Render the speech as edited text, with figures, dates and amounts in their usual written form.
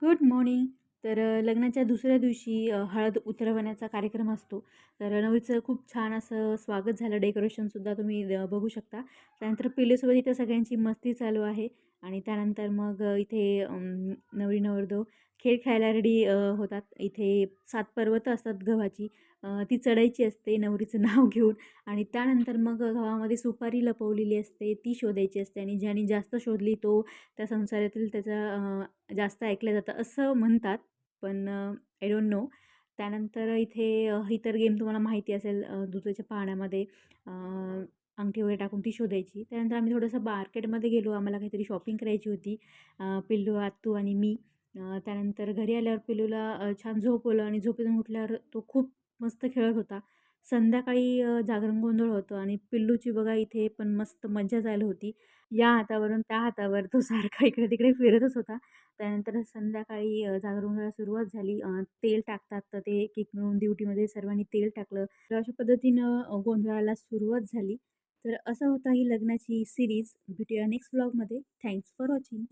Good morning. तर लग्नाच्या दुसऱ्या दिवशी हळद उतरवण्याचा कार्यक्रम असतो. तर नवरीचं खूप छान असं स्वागत झालं. डेकोरेशनसुद्धा तुम्ही बघू शकता. त्यानंतर पिल्लूसोबत इथे सगळ्यांची मस्ती चालू आहे आणि त्यानंतर मग इथे नवरी नवरदेव खेळ खेळायला रेडी होतात. इथे 7 पर्वतं असतात गव्हाची. ती चढायची असते नवरीचं नाव घेऊन आणि त्यानंतर मग गव्हामध्ये सुपारी लपवलेली असते, ती शोधायची असते आणि ज्याने जास्त शोधली तो त्या संसारातील त्याचा जास्त ऐकलं जातं असं म्हणतात. पण आय डोंट नो. त्यानंतर इथे इतर गेम तुम्हाला माहिती असेल दुधाच्या पाण्यामध्ये अ, अंगठी वगैरे टाकून ती शोधायची. त्यानंतर आम्ही थोडंसं मार्केटमध्ये गेलो. आम्हाला काहीतरी शॉपिंग करायची होती. पिल्लू, आत्तू आणि मी. त्यानंतर घरी आल्यावर पिल्लूला छान झोपवलं आणि झोपेतून उठल्यावर तो खूप मस्त खेळत होता. संध्याकाळी जागरण गोंधळ होतं आणि पिल्लूची बघा इथे पण मस्त मज्जा चालू होती. या हातावरून त्या हातावर तो सारखा इकडे-तिकडे फिरतच होता. त्यानंतर संध्याकाळी जागरण सुरुवात झाली. तेल टाकतात तर ते एक-एक मिळून ड्युटीमध्ये सर्वांनी तेल टाकलं. तर अशा पद्धतीनं गोंधळाला सुरुवात झाली. तर असं होतं ही लग्नाची सीरीज. भेटूया नेक्स्ट व्लॉगमध्ये. Thanks for watching.